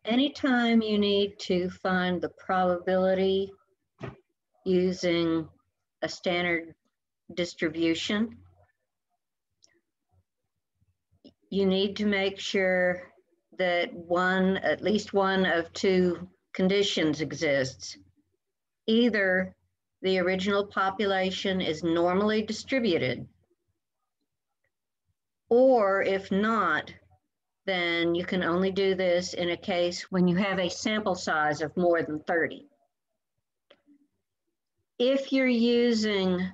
Anytime you need to find the probability using a standard distribution, you need to make sure that at least one of two conditions exists. Either the original population is normally distributed, or if not, then you can only do this in a case when you have a sample size of more than 30. If you're using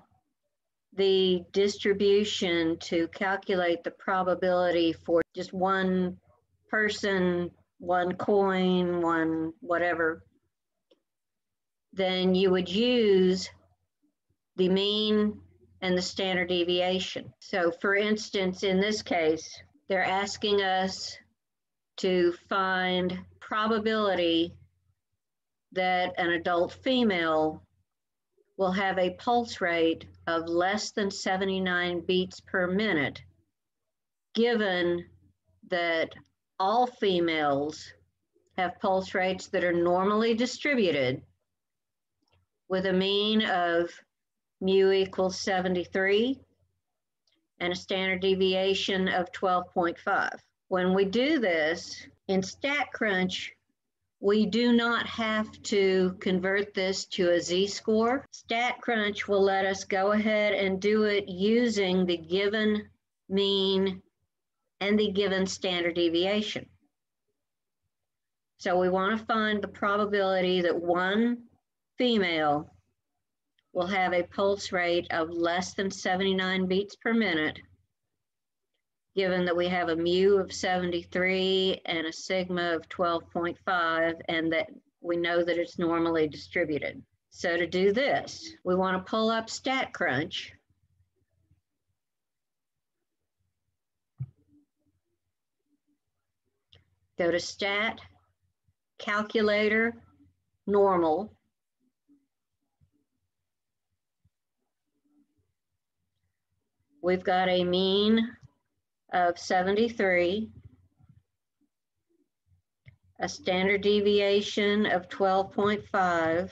the distribution to calculate the probability for just one person, one coin, one whatever, then you would use the mean and the standard deviation. So for instance, in this case, they're asking us to find probability that an adult female will have a pulse rate of less than 79 beats per minute, given that all females have pulse rates that are normally distributed with a mean of mu equals 73 and a standard deviation of 12.5. When we do this in StatCrunch, we do not have to convert this to a z-score. StatCrunch will let us go ahead and do it using the given mean and the given standard deviation. So we want to find the probability that one female will have a pulse rate of less than 79 beats per minute, given that we have a mu of 73 and a sigma of 12.5, and that we know that it's normally distributed. So to do this, we want to pull up StatCrunch. Go to Stat, Calculator, Normal. We've got a mean of 73, a standard deviation of 12.5.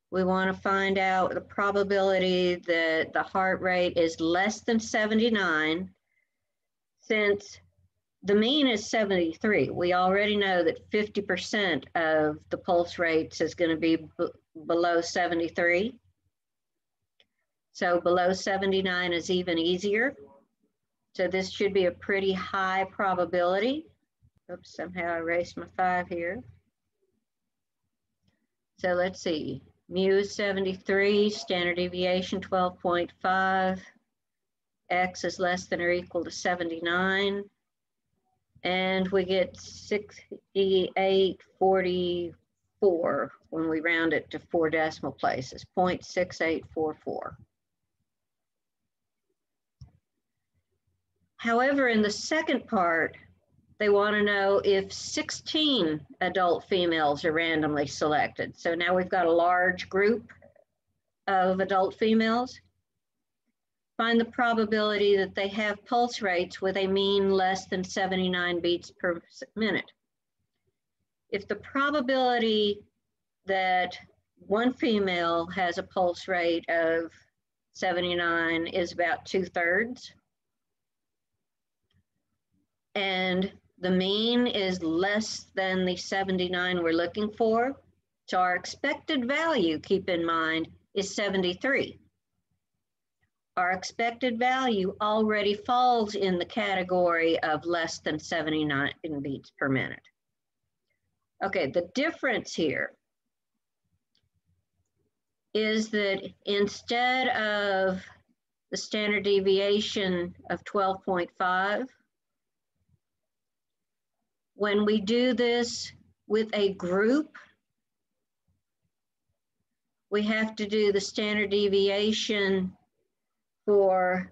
We want to find out the probability that the heart rate is less than 79. Since the mean is 73, we already know that 50% of the pulse rates is going to be below 73. So below 79 is even easier. So this should be a pretty high probability. Oops, somehow I erased my 5 here. So let's see, mu is 73, standard deviation 12.5, x is less than or equal to 79, and we get 6844 when we round it to 4 decimal places, 0.6844. However, in the second part, they want to know if 16 adult females are randomly selected. So now we've got a large group of adult females. Find the probability that they have pulse rates with a mean less than 79 beats per minute. If the probability that one female has a pulse rate of 79 is about 2/3, and the mean is less than the 79 we're looking for, so our expected value, keep in mind, is 73. Our expected value already falls in the category of less than 79 beats per minute. Okay, the difference here is that instead of the standard deviation of 12.5, when we do this with a group, we have to do the standard deviation for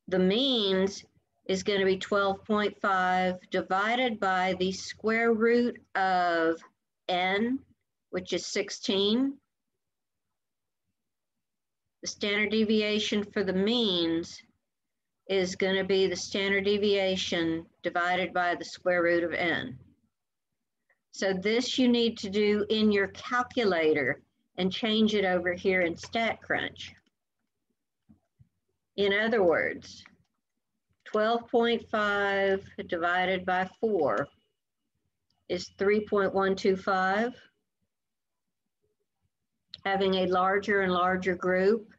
the means is going to be 12.5 divided by the square root of n, which is 16. The standard deviation for the means is going to be the standard deviation divided by the square root of n. So this you need to do in your calculator and change it over here in StatCrunch. In other words, 12.5 divided by 4 is 3.125. Having a larger and larger group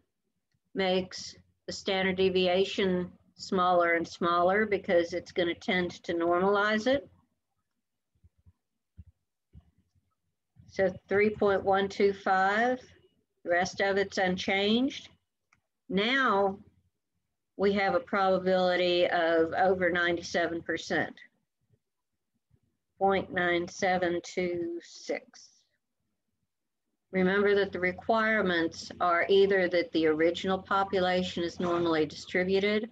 makes the standard deviation smaller and smaller because it's going to tend to normalize it. So 3.125, the rest of it's unchanged. Now we have a probability of over 97%, 0.9726. Remember that the requirements are either that the original population is normally distributed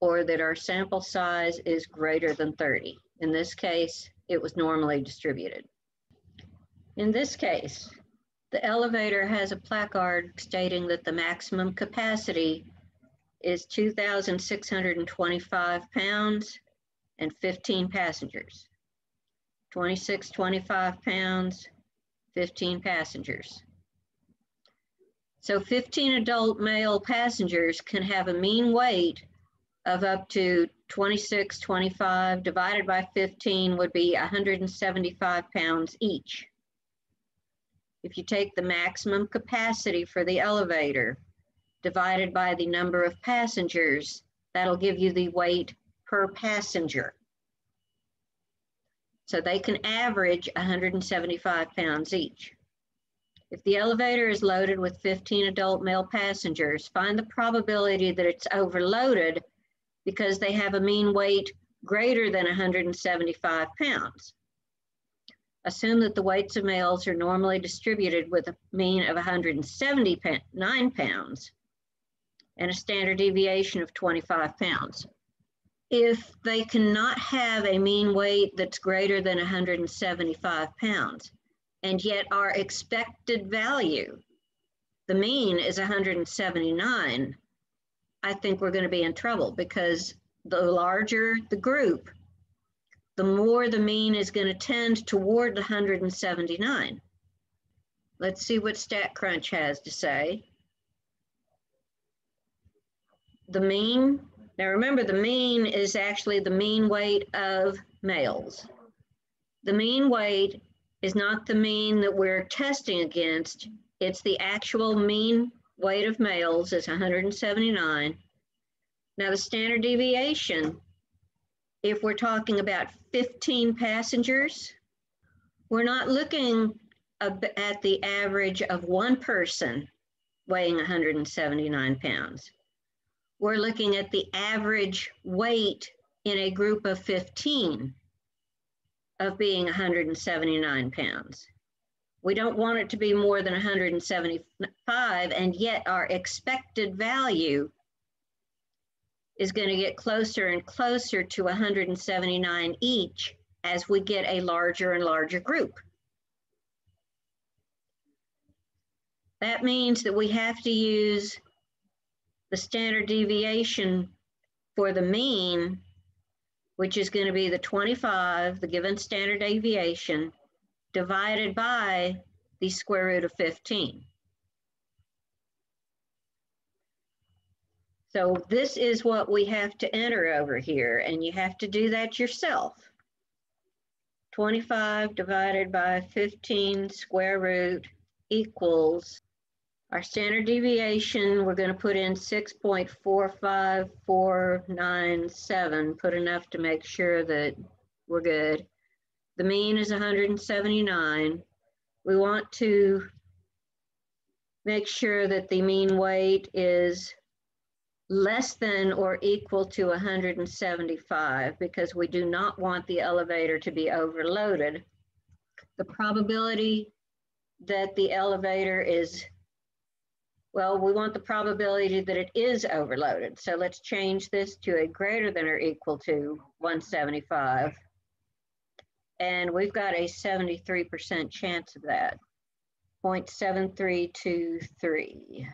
or that our sample size is greater than 30. In this case, it was normally distributed. In this case, the elevator has a placard stating that the maximum capacity is 2,625 pounds and 15 passengers. 2625 pounds, 15 passengers. So 15 adult male passengers can have a mean weight of up to 2625 divided by 15 would be 175 pounds each. If you take the maximum capacity for the elevator divided by the number of passengers, that'll give you the weight per passenger. So they can average 175 pounds each. If the elevator is loaded with 15 adult male passengers, find the probability that it's overloaded because they have a mean weight greater than 175 pounds. Assume that the weights of males are normally distributed with a mean of 179 pounds and a standard deviation of 25 pounds. If they cannot have a mean weight that's greater than 175 pounds, and yet our expected value, the mean is 179, I think we're going to be in trouble because the larger the group, the more the mean is going to tend toward the 179. Let's see what StatCrunch has to say. The mean, now remember the mean is actually the mean weight of males. The mean weight is not the mean that we're testing against, it's the actual mean weight of males is 179. Now the standard deviation, if we're talking about 15 passengers, we're not looking at the average of one person weighing 179 pounds. We're looking at the average weight in a group of 15 of being 179 pounds. We don't want it to be more than 175, and yet our expected value is going to get closer and closer to 179 each as we get a larger and larger group. That means that we have to use the standard deviation for the mean, which is going to be the 25, the given standard deviation, divided by the square root of 15. So this is what we have to enter over here, and you have to do that yourself. 25 divided by 15 square root equals our standard deviation. We're going to put in 6.45497, put enough to make sure that we're good. The mean is 179. We want to make sure that the mean weight is less than or equal to 175 because we do not want the elevator to be overloaded. The probability that the elevator is, well, we want the probability that it is overloaded. So let's change this to a greater than or equal to 175. And we've got a 73% chance of that, 0.7323.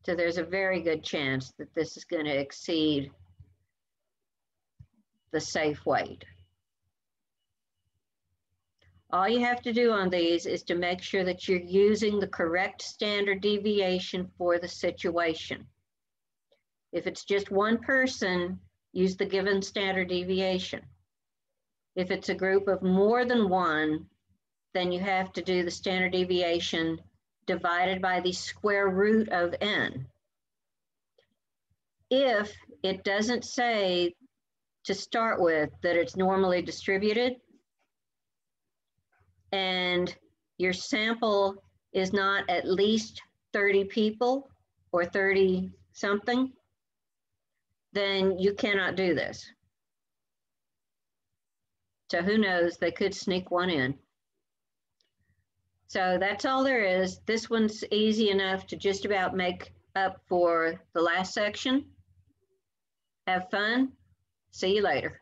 So there's a very good chance that this is going to exceed the safe weight. All you have to do on these is to make sure that you're using the correct standard deviation for the situation. If it's just one person, use the given standard deviation. If it's a group of more than one, then you have to do the standard deviation divided by the square root of n. If it doesn't say to start with that it's normally distributed, and your sample is not at least 30 people or 30 something, then you cannot do this. So who knows, they could sneak one in. So that's all there is. This one's easy enough to just about make up for the last section. Have fun. See you later.